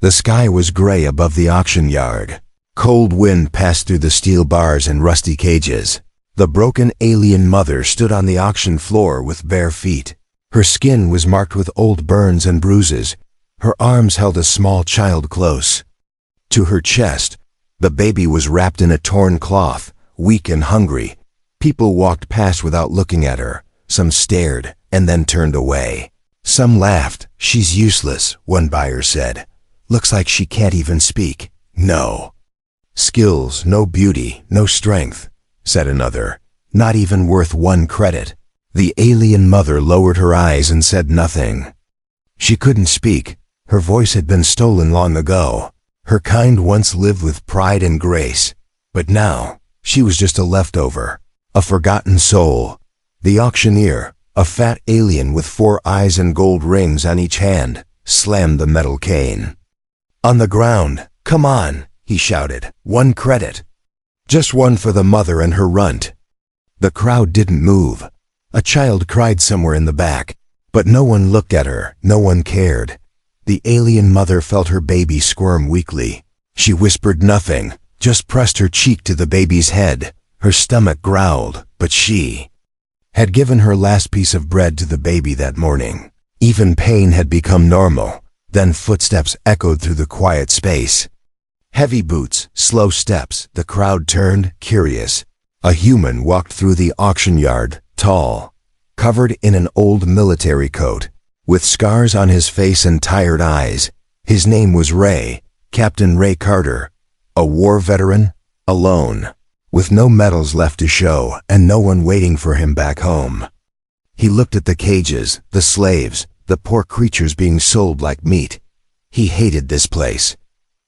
The sky was gray above the auction yard. Cold wind passed through the steel bars and rusty cages. The broken alien mother stood on the auction floor with bare feet. Her skin was marked with old burns and bruises. Her arms held a small child close to her chest. The baby was wrapped in a torn cloth, weak and hungry. People walked past without looking at her. Some stared and then turned away. Some laughed. "She's useless," one buyer said. "Looks like she can't even speak." "No skills, no beauty, no strength," said another. "Not even worth 1 credit." The alien mother lowered her eyes and said nothing. She couldn't speak. Her voice had been stolen long ago. Her kind once lived with pride and grace, but now she was just a leftover, a forgotten soul. The auctioneer, a fat alien with 4 eyes and gold rings on each hand, slammed the metal cane on the ground. "Come on," he shouted. "1 credit. Just 1 for the mother and her runt." The crowd didn't move. A child cried somewhere in the back, but no one looked at her, no one cared. The alien mother felt her baby squirm weakly. She whispered nothing, just pressed her cheek to the baby's head. Her stomach growled, but she had given her last piece of bread to the baby that morning. Even pain had become normal. Then footsteps echoed through the quiet space. Heavy boots, slow steps. The crowd turned, curious. A human walked through the auction yard, tall, covered in an old military coat, with scars on his face and tired eyes. His name was Ray, Captain Ray Carter, a war veteran, alone, with no medals left to show and no one waiting for him back home. He looked at the cages, the slaves, the poor creatures being sold like meat. He hated this place.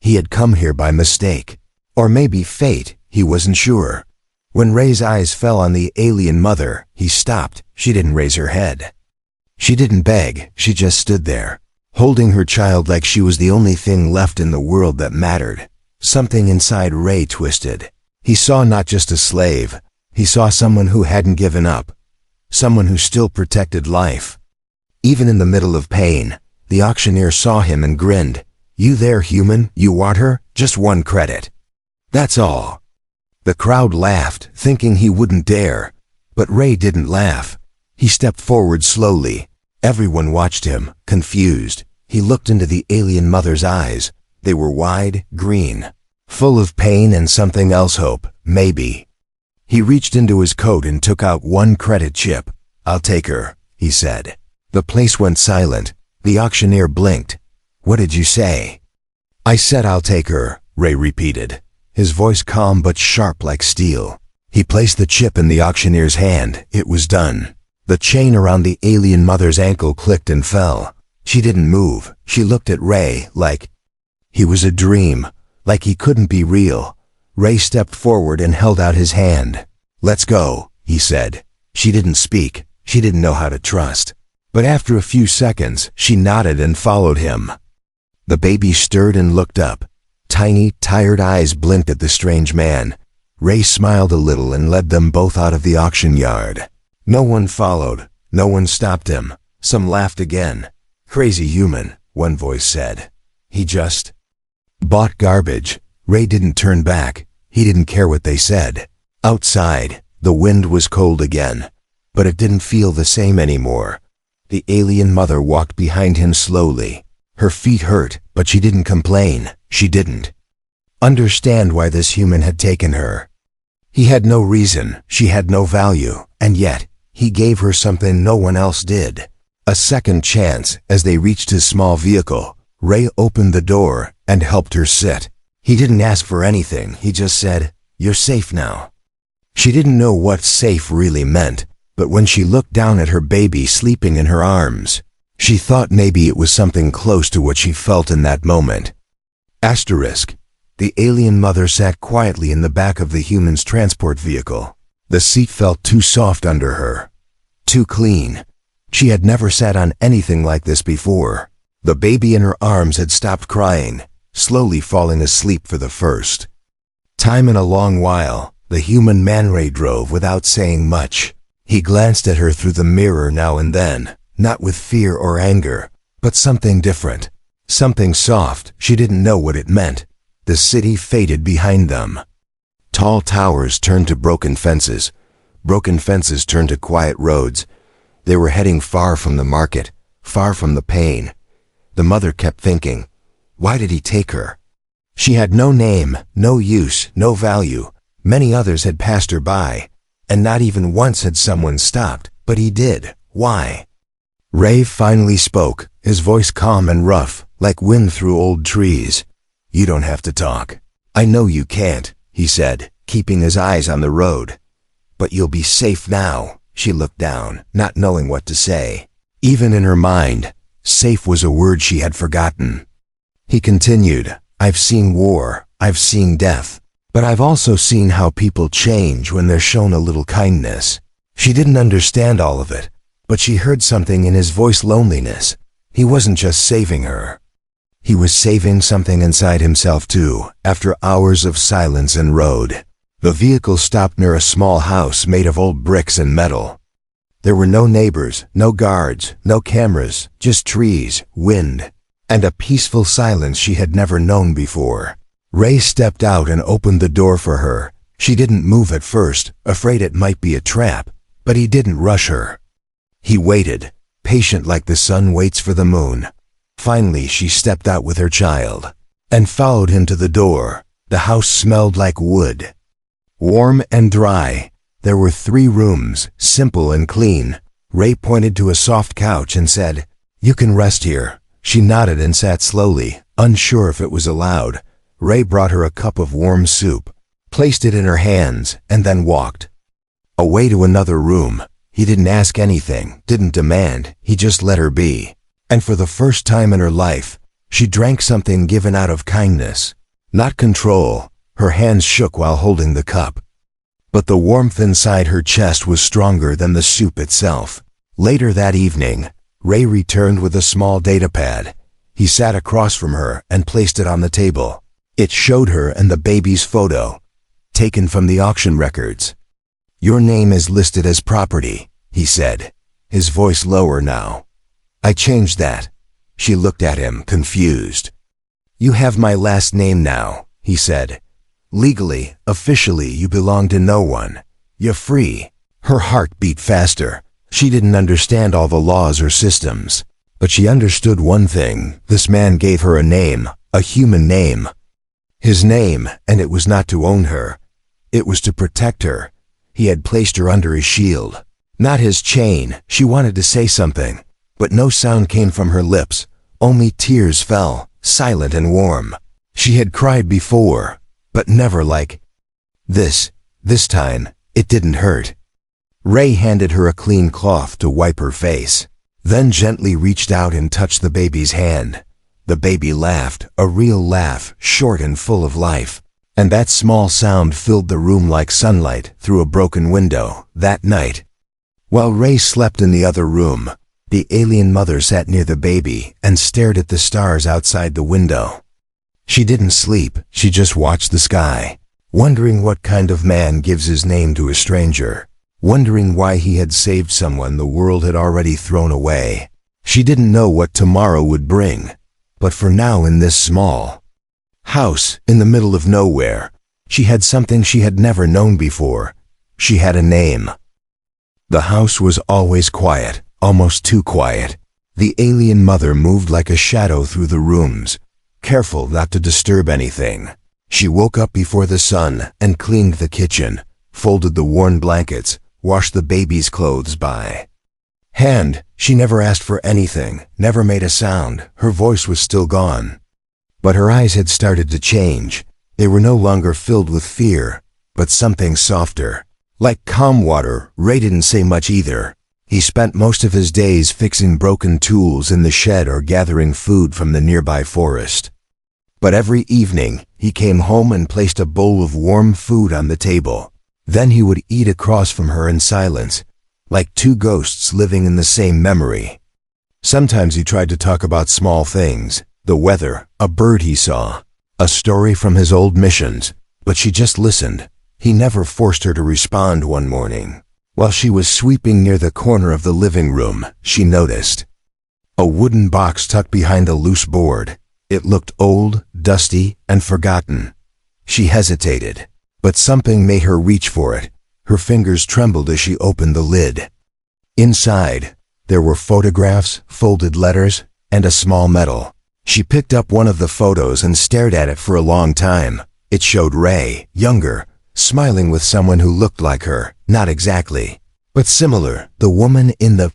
He had come here by mistake, or maybe fate, he wasn't sure. When Ray's eyes fell on the alien mother, he stopped. She didn't raise her head. She didn't beg, she just stood there, holding her child like she was the only thing left in the world that mattered. Something inside Ray twisted. He saw not just a slave, he saw someone who hadn't given up, someone who still protected life. Even in the middle of pain, the auctioneer saw him and grinned. "You there, human? You want her? Just 1 credit. That's all." The crowd laughed, thinking he wouldn't dare. But Ray didn't laugh. He stepped forward slowly. Everyone watched him, confused. He looked into the alien mother's eyes. They were wide, green, full of pain and something else, hope, maybe. He reached into his coat and took out 1 credit chip. "I'll take her," he said. The place went silent. The auctioneer blinked. "What did you say?" "I said I'll take her," Ray repeated, his voice calm but sharp like steel. He placed the chip in the auctioneer's hand. It was done. The chain around the alien mother's ankle clicked and fell. She didn't move. She looked at Ray like he was a dream, like he couldn't be real. Ray stepped forward and held out his hand. "Let's go," he said. She didn't speak. She didn't know how to trust. But after a few seconds, she nodded and followed him. The baby stirred and looked up. Tiny, tired eyes blinked at the strange man. Ray smiled a little and led them both out of the auction yard. No one followed. No one stopped him. Some laughed again. "Crazy human," one voice said. "He just bought garbage." Ray didn't turn back. He didn't care what they said. Outside, the wind was cold again, but it didn't feel the same anymore. The alien mother walked behind him slowly. Her feet hurt, but she didn't complain. She didn't understand why this human had taken her. He had no reason. She had no value. And yet, he gave her something no one else did. A second chance. As they reached his small vehicle, Ray opened the door and helped her sit. He didn't ask for anything. He just said, "You're safe now." She didn't know what safe really meant, but when she looked down at her baby sleeping in her arms, she thought maybe it was something close to what she felt in that moment. Asterisk. The alien mother sat quietly in the back of the human's transport vehicle. The seat felt too soft under her, too clean. She had never sat on anything like this before. The baby in her arms had stopped crying, slowly falling asleep for the first time in a long while. The human Man Ray drove without saying much. He glanced at her through the mirror now and then, not with fear or anger, but something different. Something soft, she didn't know what it meant. The city faded behind them. Tall towers turned to broken fences. Broken fences turned to quiet roads. They were heading far from the market, far from the pain. The mother kept thinking, why did he take her? She had no name, no use, no value. Many others had passed her by, and not even once had someone stopped, but he did. Why? Ray finally spoke, his voice calm and rough, like wind through old trees. You don't have to talk. I know you can't, he said, keeping his eyes on the road. But you'll be safe now. She looked down, not knowing what to say. Even in her mind, safe was a word she had forgotten. He continued, I've seen war, I've seen death, but I've also seen how people change when they're shown a little kindness. She didn't understand all of it, but she heard something in his voice, loneliness. He wasn't just saving her. He was saving something inside himself too, after hours of silence and road. The vehicle stopped near a small house made of old bricks and metal. There were no neighbors, no guards, no cameras, just trees, wind, and a peaceful silence she had never known before. Ray stepped out and opened the door for her. She didn't move at first, afraid it might be a trap, but he didn't rush her. He waited, patient like the sun waits for the moon. Finally, she stepped out with her child and followed him to the door. The house smelled like wood, warm and dry. There were 3 rooms, simple and clean. Ray pointed to a soft couch and said, "You can rest here." She nodded and sat slowly, unsure if it was allowed. Ray brought her a cup of warm soup, placed it in her hands, and then walked away to another room. He didn't ask anything, didn't demand, he just let her be. And for the first time in her life, she drank something given out of kindness, not control. Her hands shook while holding the cup, but the warmth inside her chest was stronger than the soup itself. Later that evening, Ray returned with a small data pad. He sat across from her and placed it on the table. It showed her and the baby's photo, taken from the auction records. "Your name is listed as property," he said, his voice lower now. "I changed that." She looked at him, confused. "You have my last name now," he said. "Legally, officially, you belong to no one. You're free." Her heart beat faster. She didn't understand all the laws or systems, but she understood one thing. This man gave her a name, a human name. His name, and it was not to own her. It was to protect her. He had placed her under his shield, not his chain. She wanted to say something, but no sound came from her lips. Only tears fell, silent and warm. She had cried before, but never like this. This time, it didn't hurt. Ray handed her a clean cloth to wipe her face, then gently reached out and touched the baby's hand. The baby laughed, a real laugh, short and full of life. And that small sound filled the room like sunlight through a broken window. That night, while Ray slept in the other room, the alien mother sat near the baby and stared at the stars outside the window. She didn't sleep, she just watched the sky, wondering what kind of man gives his name to a stranger, wondering why he had saved someone the world had already thrown away. She didn't know what tomorrow would bring, but for now, in this small house in the middle of nowhere, she had something she had never known before. She had a name. The house was always quiet, almost too quiet. The alien mother moved like a shadow through the rooms, careful not to disturb anything. She woke up before the sun and cleaned the kitchen, folded the worn blankets, washed the baby's clothes by hand. She never asked for anything, never made a sound. Her voice was still gone, but her eyes had started to change. They were no longer filled with fear, but something softer, like calm water. Ray didn't say much either. He spent most of his days fixing broken tools in the shed or gathering food from the nearby forest. But every evening, he came home and placed a bowl of warm food on the table. Then he would eat across from her in silence, like 2 ghosts living in the same memory. Sometimes he tried to talk about small things, the weather, a bird he saw, a story from his old missions, but she just listened. He never forced her to respond. One morning, while she was sweeping near the corner of the living room, she noticed A wooden box tucked behind a loose board. It looked old, dusty, and forgotten. She hesitated, but something made her reach for it. Her fingers trembled as she opened the lid. Inside, there were photographs, folded letters, and a small medal. She picked up one of the photos and stared at it for a long time. It showed Ray, younger, smiling with someone who looked like her, not exactly, but similar. The woman in the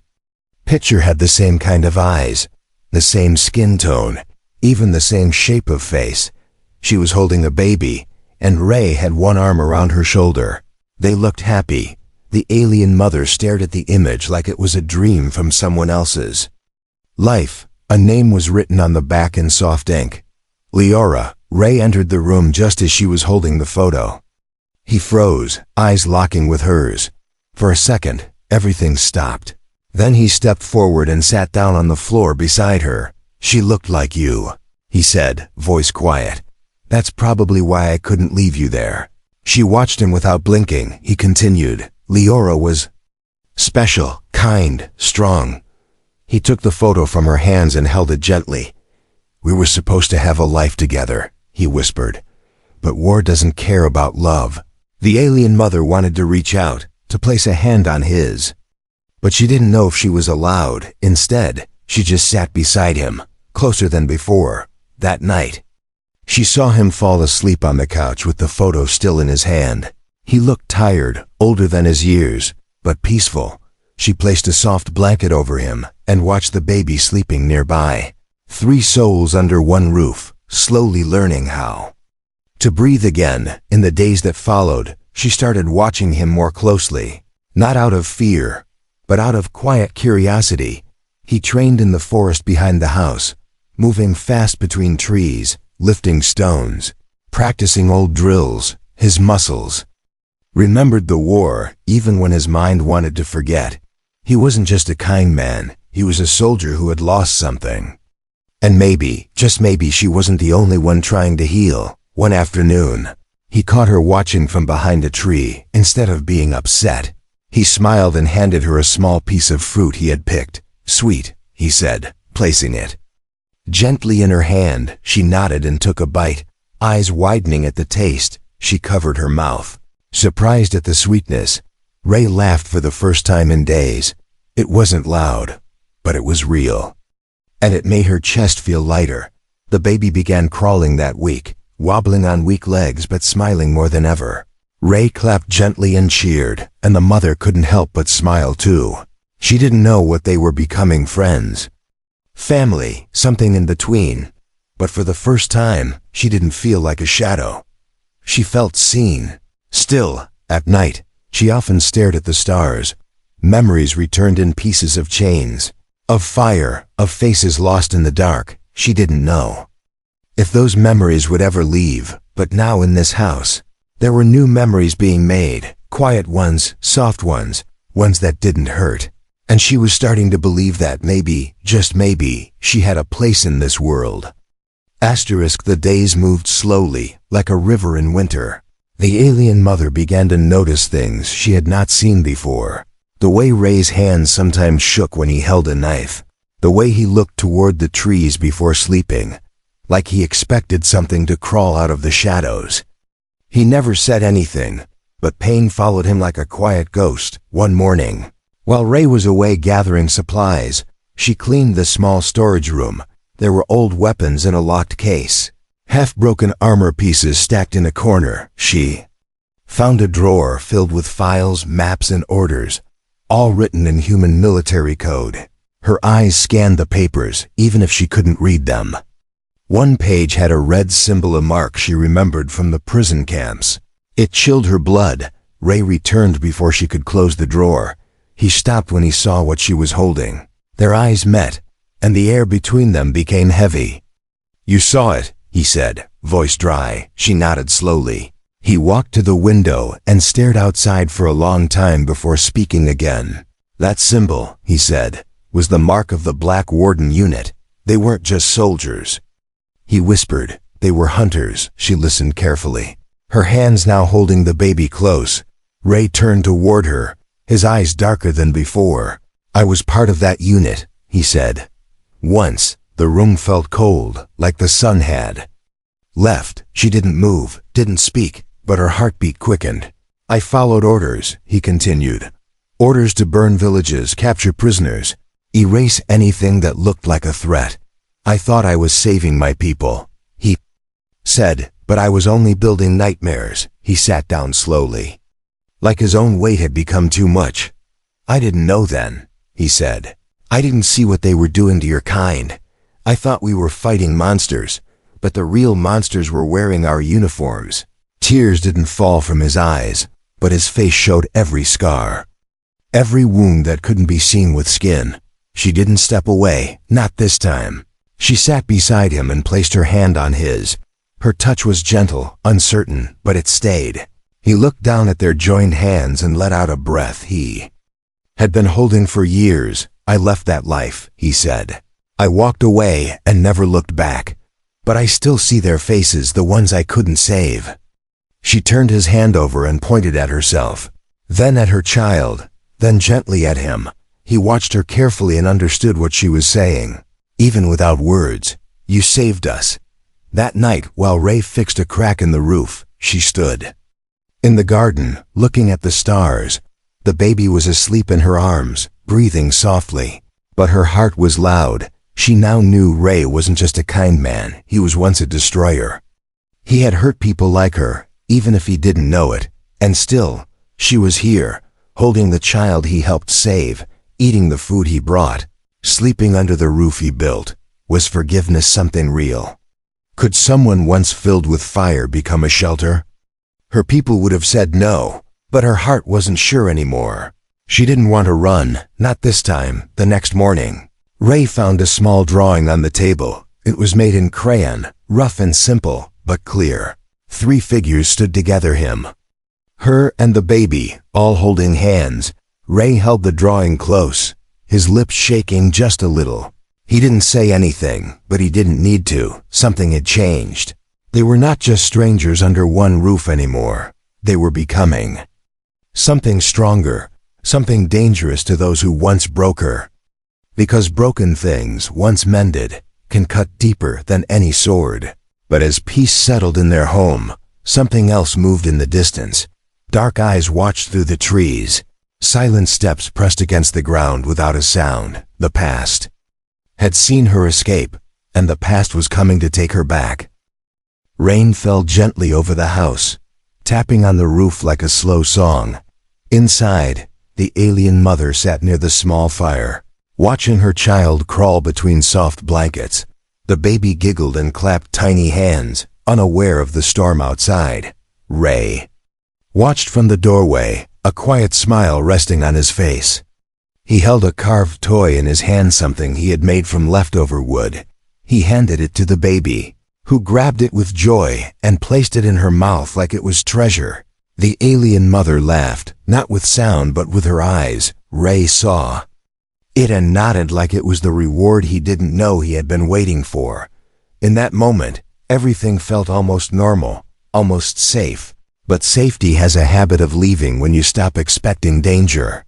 picture had the same kind of eyes, the same skin tone, even the same shape of face. She was holding a baby, and Ray had one arm around her shoulder. They looked happy. The alien mother stared at the image like it was a dream from someone else's life. A name was written on the back in soft ink. Leora. Ray entered the room just as she was holding the photo. He froze, eyes locking with hers. For a second, everything stopped. Then he stepped forward and sat down on the floor beside her. "She looked like you," he said, voice quiet. "That's probably why I couldn't leave you there." She watched him without blinking. He continued. "Leora was special, kind, strong." He took the photo from her hands and held it gently. "We were supposed to have a life together," he whispered. "But war doesn't care about love." The alien mother wanted to reach out, to place a hand on his. But she didn't know if she was allowed. Instead, she just sat beside him, closer than before. That night, she saw him fall asleep on the couch with the photo still in his hand. He looked tired, older than his years, but peaceful. She placed a soft blanket over him and watched the baby sleeping nearby. 3 souls under one roof, slowly learning how to breathe again. In the days that followed, she started watching him more closely, not out of fear, but out of quiet curiosity. He trained in the forest behind the house, moving fast between trees, lifting stones, practicing old drills. His muscles remembered the war, even when his mind wanted to forget. He wasn't just a kind man, he was a soldier who had lost something. And maybe, just maybe, she wasn't the only one trying to heal. One afternoon, he caught her watching from behind a tree. Instead of being upset, he smiled and handed her a small piece of fruit he had picked. "Sweet," he said, placing it gently in her hand. She nodded and took a bite, eyes widening at the taste. She covered her mouth, surprised at the sweetness. Ray laughed for the first time in days. It wasn't loud, but it was real. And it made her chest feel lighter. The baby began crawling that week, wobbling on weak legs but smiling more than ever. Ray clapped gently and cheered, and the mother couldn't help but smile too. She didn't know what they were becoming, friends, family, something in between. But for the first time, she didn't feel like a shadow. She felt seen. Still, at night, she often stared at the stars. Memories returned in pieces of chains, of fire, of faces lost in the dark. She didn't know if those memories would ever leave. But now in this house, there were new memories being made, quiet ones, soft ones, ones that didn't hurt. And she was starting to believe that maybe, just maybe, she had a place in this world. The days moved slowly, like a river in winter. The alien mother began to notice things she had not seen before. The way Ray's hands sometimes shook when he held a knife. The way he looked toward the trees before sleeping, like he expected something to crawl out of the shadows. He never said anything, but pain followed him like a quiet ghost. One morning, while Ray was away gathering supplies, she cleaned the small storage room. There were old weapons in a locked case, half-broken armor pieces stacked in a corner. She found a drawer filled with files, maps, and orders, all written in human military code. Her eyes scanned the papers, even if she couldn't read them. One page had a red symbol, a mark she remembered from the prison camps. It chilled her blood. Ray returned before she could close the drawer. He stopped when he saw what she was holding. Their eyes met, and the air between them became heavy. "You saw it," he said, voice dry. She nodded slowly. He walked to the window and stared outside for a long time before speaking again. "That symbol," he said, "was the mark of the Black Warden unit. They weren't just soldiers." He whispered, "They were hunters." She listened carefully, her hands now holding the baby close. Ray turned toward her, his eyes darker than before. "I was part of that unit," he said. Once, the room felt cold, like the sun had left. She didn't move, didn't speak, but her heartbeat quickened. I followed orders, he continued. Orders to burn villages, capture prisoners, erase anything that looked like a threat. I thought I was saving my people, he said, but I was only building nightmares. He sat down slowly. Like his own weight had become too much. I didn't know then, he said. I didn't see what they were doing to your kind. I thought we were fighting monsters, but the real monsters were wearing our uniforms. Tears didn't fall from his eyes, but his face showed every scar, every wound that couldn't be seen with skin. She didn't step away, not this time. She sat beside him and placed her hand on his. Her touch was gentle, uncertain, but it stayed. He looked down at their joined hands and let out a breath he had been holding for years. I left that life, he said. I walked away and never looked back. But I still see their faces, the ones I couldn't save. She turned his hand over and pointed at herself, then at her child, then gently at him. He watched her carefully and understood what she was saying. Even without words, you saved us. That night, while Ray fixed a crack in the roof, she stood in the garden, looking at the stars. The baby was asleep in her arms, breathing softly, but her heart was loud. She now knew Ray wasn't just a kind man, he was once a destroyer. He had hurt people like her, even if he didn't know it, and still, she was here, holding the child he helped save, eating the food he brought, sleeping under the roof he built. Was forgiveness something real? Could someone once filled with fire become a shelter? Her people would have said no, but her heart wasn't sure anymore. She didn't want to run, not this time. The next morning, Ray found a small drawing on the table. It was made in crayon, rough and simple, but clear. 3 figures stood together, him, her, and the baby, all holding hands. Ray held the drawing close, his lips shaking just a little. He didn't say anything, but he didn't need to. Something had changed. They were not just strangers under one roof anymore. They were becoming something stronger, something dangerous to those who once broke her. Because broken things, once mended, can cut deeper than any sword. But as peace settled in their home, something else moved in the distance. Dark eyes watched through the trees. Silent steps pressed against the ground without a sound. The past had seen her escape, and the past was coming to take her back. Rain fell gently over the house, tapping on the roof like a slow song. Inside, the alien mother sat near the small fire, watching her child crawl between soft blankets. The baby giggled and clapped tiny hands, unaware of the storm outside. Ray watched from the doorway, a quiet smile resting on his face. He held a carved toy in his hand, something he had made from leftover wood. He handed it to the baby, who grabbed it with joy and placed it in her mouth like it was treasure. The alien mother laughed, not with sound but with her eyes. Ray saw it and nodded like it was the reward he didn't know he had been waiting for. In that moment, everything felt almost normal, almost safe. But safety has a habit of leaving when you stop expecting danger.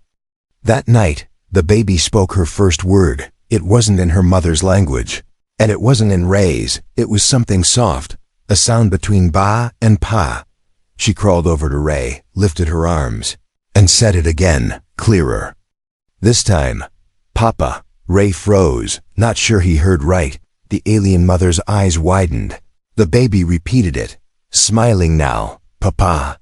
That night, the baby spoke her first word. It wasn't in her mother's language, and it wasn't in Ray's. It was something soft, a sound between ba and pa. She crawled over to Ray, lifted her arms, and said it again, clearer. This time, Papa. Ray froze, not sure he heard right. The alien mother's eyes widened. The baby repeated it, smiling now. Papa.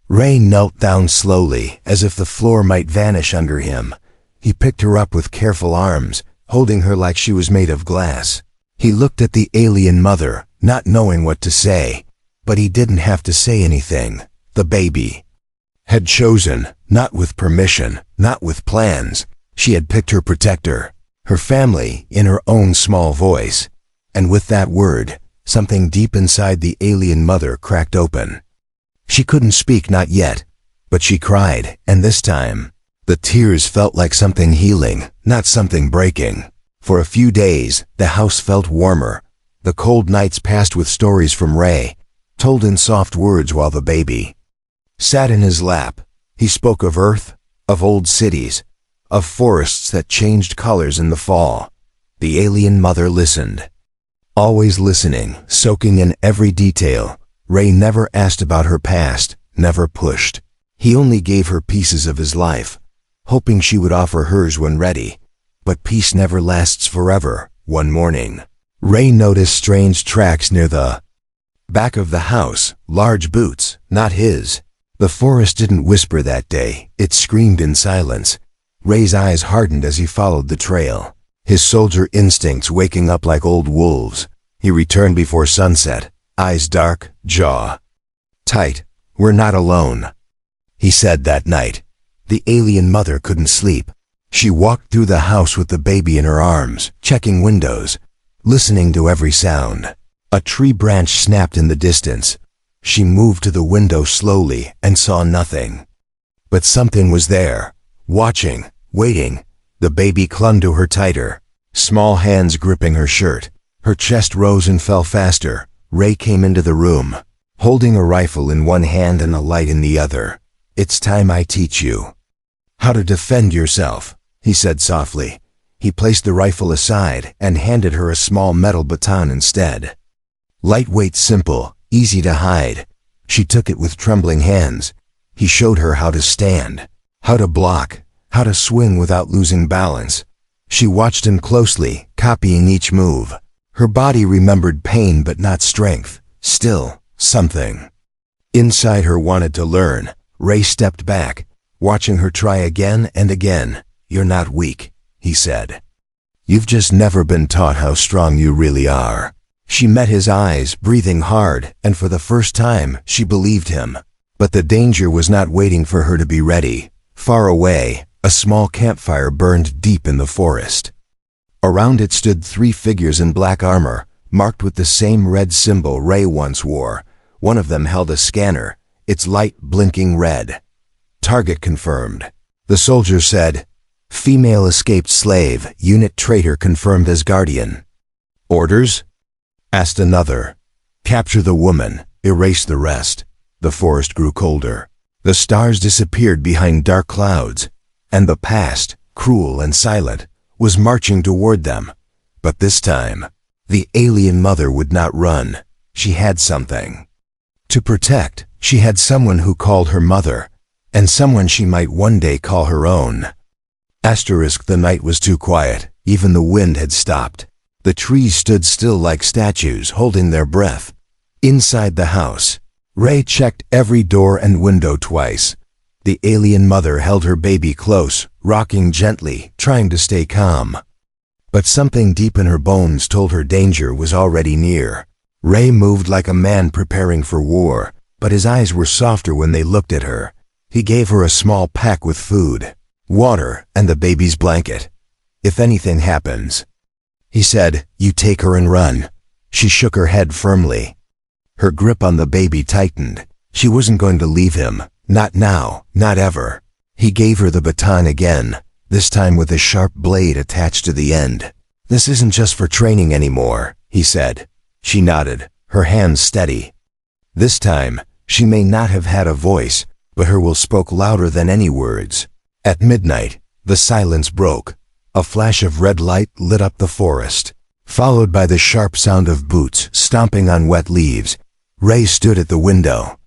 Ray knelt down slowly, as if the floor might vanish under him. He picked her up with careful arms, holding her like she was made of glass. He looked at the alien mother, not knowing what to say. But he didn't have to say anything. The baby had chosen, not with permission, not with plans. She had picked her protector, her family, in her own small voice. And with that word, something deep inside the alien mother cracked open. She couldn't speak, not yet, but she cried, and this time, the tears felt like something healing, not something breaking. For a few days, the house felt warmer. The cold nights passed with stories from Ray, told in soft words while the baby sat in his lap. He spoke of Earth, of old cities, of forests that changed colors in the fall. The alien mother listened. Always listening, soaking in every detail. Ray never asked about her past, never pushed. He only gave her pieces of his life, hoping she would offer hers when ready. But peace never lasts forever. One morning, Ray noticed strange tracks near the back of the house, large boots, not his. The forest didn't whisper that day, it screamed in silence. Ray's eyes hardened as he followed the trail, his soldier instincts waking up like old wolves. He returned before sunset, eyes dark, jaw tight. "We're not alone," he said that night. The alien mother couldn't sleep. She walked through the house with the baby in her arms, checking windows, listening to every sound. A tree branch snapped in the distance. She moved to the window slowly and saw nothing. But something was there, watching, waiting. The baby clung to her tighter, small hands gripping her shirt. Her chest rose and fell faster. Ray came into the room, holding a rifle in one hand and a light in the other. "It's time I teach you how to defend yourself," he said softly. He placed the rifle aside and handed her a small metal baton instead. Lightweight, simple, easy to hide. She took it with trembling hands. He showed her how to stand, how to block, how to swing without losing balance. She watched him closely, copying each move. Her body remembered pain but not strength. Still, something inside her wanted to learn. Ray stepped back, watching her try again and again. "You're not weak," he said. "You've just never been taught how strong you really are." She met his eyes, breathing hard, and for the first time, she believed him. But the danger was not waiting for her to be ready. Far away, a small campfire burned deep in the forest. Around it stood 3 figures in black armor, marked with the same red symbol Ray once wore. One of them held a scanner, its light blinking red. "Target confirmed," the soldier said. "Female escaped slave, unit traitor confirmed as guardian." "Orders?" asked another. "Capture the woman, erase the rest." The forest grew colder. The stars disappeared behind dark clouds, and the past, cruel and silent, was marching toward them. But this time, the alien mother would not run. She had something to protect. She had someone who called her mother, and someone she might one day call her own. The night was too quiet. Even the wind had stopped. The trees stood still like statues, holding their breath. Inside the house, Ray checked every door and window twice. The alien mother held her baby close, rocking gently, trying to stay calm. But something deep in her bones told her danger was already near. Ray moved like a man preparing for war, but his eyes were softer when they looked at her. He gave her a small pack with food, water, and the baby's blanket. "If anything happens," he said, "you take her and run." She shook her head firmly. Her grip on the baby tightened. She wasn't going to leave him. Not now, not ever. He gave her the baton again, this time with a sharp blade attached to the end. "This isn't just for training anymore," he said. She nodded, her hands steady. This time, she may not have had a voice, but her will spoke louder than any words. At midnight, the silence broke. A flash of red light lit up the forest, followed by the sharp sound of boots stomping on wet leaves. Ray stood at the window,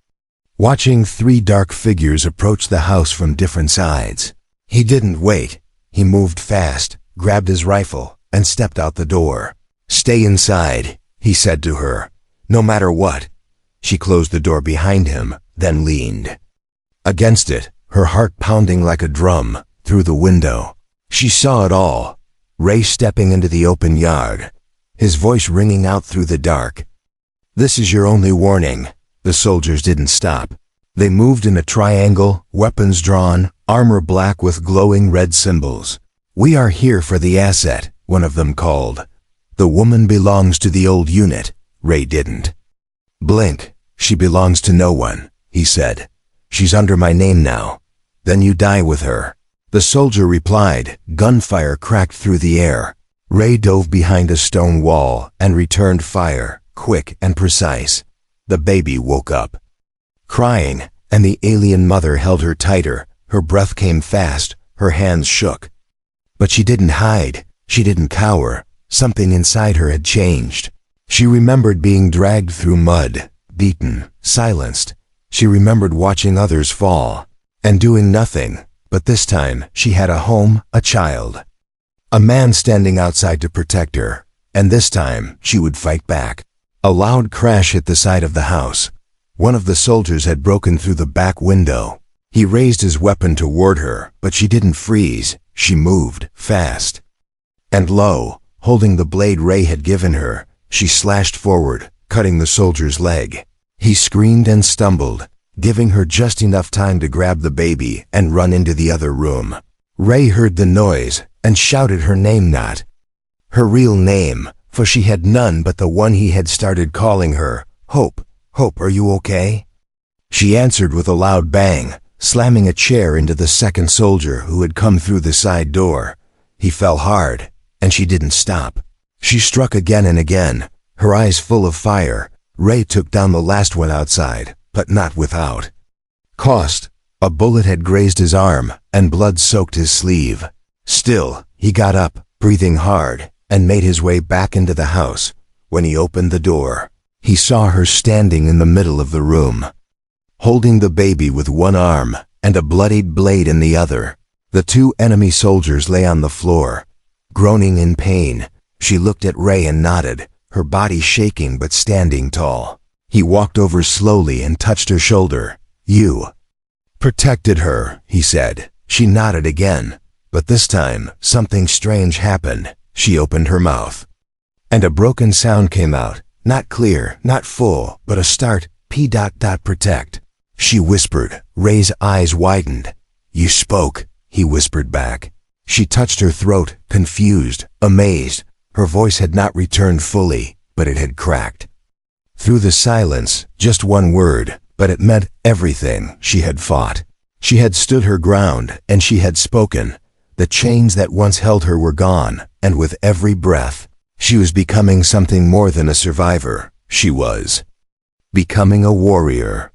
watching 3 dark figures approach the house from different sides. He didn't wait. He moved fast, grabbed his rifle, and stepped out the door. "Stay inside," he said to her, "no matter what." She closed the door behind him, then leaned against it, her heart pounding like a drum, through the window. She saw it all. Ray stepping into the open yard, his voice ringing out through the dark. "This is your only warning." The soldiers didn't stop. They moved in a triangle, weapons drawn, armor black with glowing red symbols. "We are here for the asset," one of them called. "The woman belongs to the old unit." Ray didn't blink. "She belongs to no one," he said. "She's under my name now. Then you die with her." The soldier replied. Gunfire cracked through the air. Ray dove behind a stone wall and returned fire, quick and precise. The baby woke up, crying, and the alien mother held her tighter. Her breath came fast, her hands shook. But she didn't hide, she didn't cower. Something inside her had changed. She remembered being dragged through mud, beaten, silenced. She remembered watching others fall and doing nothing, but this time she had a home, a child. A man standing outside to protect her, and this time she would fight back. A loud crash hit the side of the house. One of the soldiers had broken through the back window. He raised his weapon toward her, but she didn't freeze. She moved fast. And lo, holding the blade Ray had given her, she slashed forward, cutting the soldier's leg. He screamed and stumbled, giving her just enough time to grab the baby and run into the other room. Ray heard the noise and shouted her name, not her real name, for she had none but the one he had started calling her, Hope. Hope, are you okay? She answered with a loud bang, slamming a chair into the second soldier who had come through the side door. He fell hard, and she didn't stop. She struck again and again, her eyes full of fire. Ray took down the last one outside, but not without cost. A bullet had grazed his arm, and blood soaked his sleeve. Still, he got up, breathing hard, and made his way back into the house. When he opened the door, he saw her standing in the middle of the room, holding the baby with one arm and a bloodied blade in the other. The two enemy soldiers lay on the floor, groaning in pain. She looked at Ray and nodded, her body shaking but standing tall. He walked over slowly and touched her shoulder. You protected her, he said. She nodded again, but this time something strange happened. She opened her mouth, and a broken sound came out. Not clear, not full, but a start, P.protect. She whispered. Ray's eyes widened. You spoke, he whispered back. She touched her throat, confused, amazed. Her voice had not returned fully, but it had cracked. Through the silence, just one word, but it meant everything. She had fought. She had stood her ground, and she had spoken. The chains that once held her were gone, and with every breath, she was becoming something more than a survivor. She was becoming a warrior.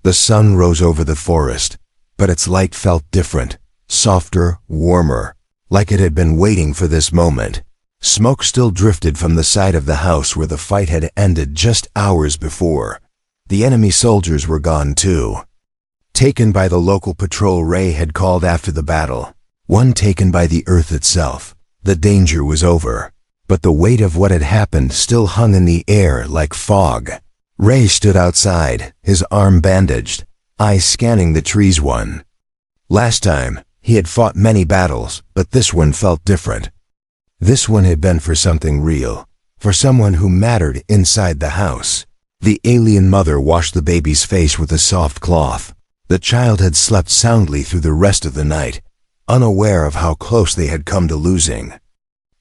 The sun rose over the forest, but its light felt different, softer, warmer, like it had been waiting for this moment. Smoke still drifted from the side of the house where the fight had ended just hours before. The enemy soldiers were gone too, taken by the local patrol Ray had called after the battle, one taken by the earth itself. The danger was over, but the weight of what had happened still hung in the air like fog. Ray stood outside, his arm bandaged, eyes scanning the trees. Last time, he had fought many battles, but this one felt different. This one had been for something real, for someone who mattered inside the house. The alien mother washed the baby's face with a soft cloth. The child had slept soundly through the rest of the night, unaware of how close they had come to losing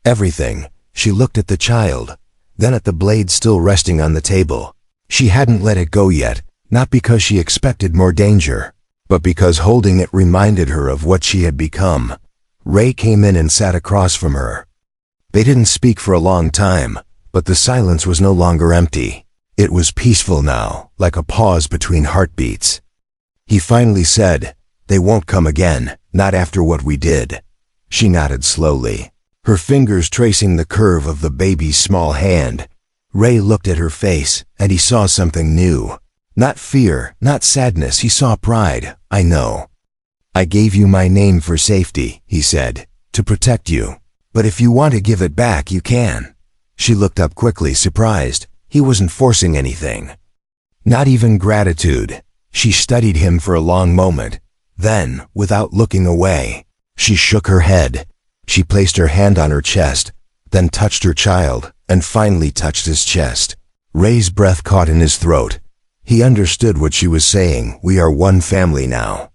everything. She looked at the child, then at the blade still resting on the table. She hadn't let it go yet, not because she expected more danger, but because holding it reminded her of what she had become. Ray came in and sat across from her. They didn't speak for a long time, but the silence was no longer empty. It was peaceful now, like a pause between heartbeats. He finally said, "They won't come again, not after what we did." She nodded slowly, her fingers tracing the curve of the baby's small hand. Ray looked at her face, and he saw something new. Not fear, not sadness, he saw pride. "I know. I gave you my name for safety," he said, "to protect you. But if you want to give it back, you can." She looked up quickly, surprised. He wasn't forcing anything. Not even gratitude. She studied him for a long moment. Then, without looking away, she shook her head. She placed her hand on her chest, then touched her child, and finally touched his chest. Ray's breath caught in his throat. He understood what she was saying. "We are one family now."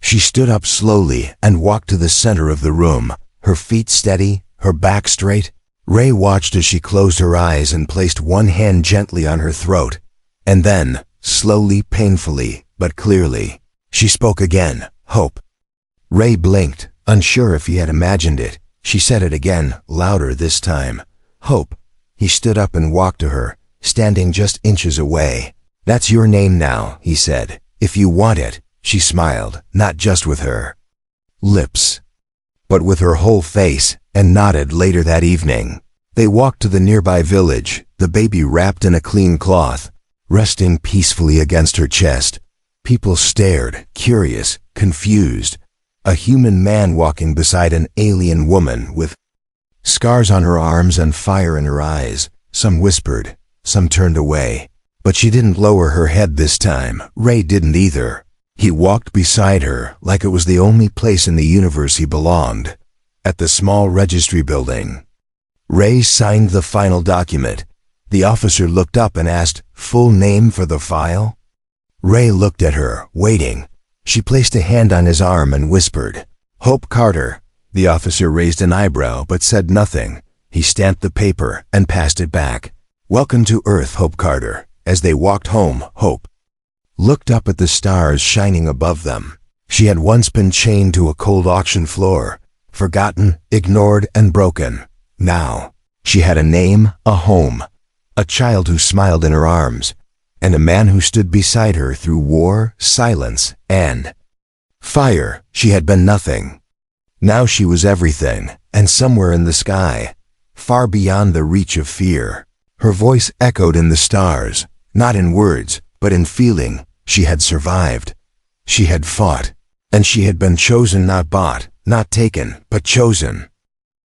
She stood up slowly and walked to the center of the room, her feet steady, her back straight. Ray watched as she closed her eyes and placed one hand gently on her throat. And then, slowly, painfully, but clearly, she spoke again, "Hope." Ray blinked, unsure if he had imagined it. She said it again, louder this time. "Hope." He stood up and walked to her, standing just inches away. "That's your name now," he said, "if you want it." She smiled, not just with her lips, but with her whole face, and nodded. Later that evening, They walked to the nearby village, the baby wrapped in a clean cloth, resting peacefully against her chest. People stared, curious, confused. A human man walking beside an alien woman with scars on her arms and fire in her eyes. Some whispered, some turned away. But she didn't lower her head this time. Ray didn't either. He walked beside her like it was the only place in the universe he belonged. At the small registry building, Ray signed the final document. The officer looked up and asked, "Full name for the file?" Ray looked at her, waiting. She placed a hand on his arm and whispered, "Hope Carter." The officer raised an eyebrow but said nothing. He stamped the paper and passed it back. "Welcome to Earth, Hope Carter." As they walked home, Hope looked up at the stars shining above them. She had once been chained to a cold auction floor, forgotten, ignored, and broken. Now, she had a name, a home, a child who smiled in her arms, and a man who stood beside her through war, silence, and fire. She had been nothing. Now she was everything, and somewhere in the sky, far beyond the reach of fear. Her voice echoed in the stars, not in words, but in feeling. She had survived. She had fought, and she had been chosen, not bought, not taken, but chosen.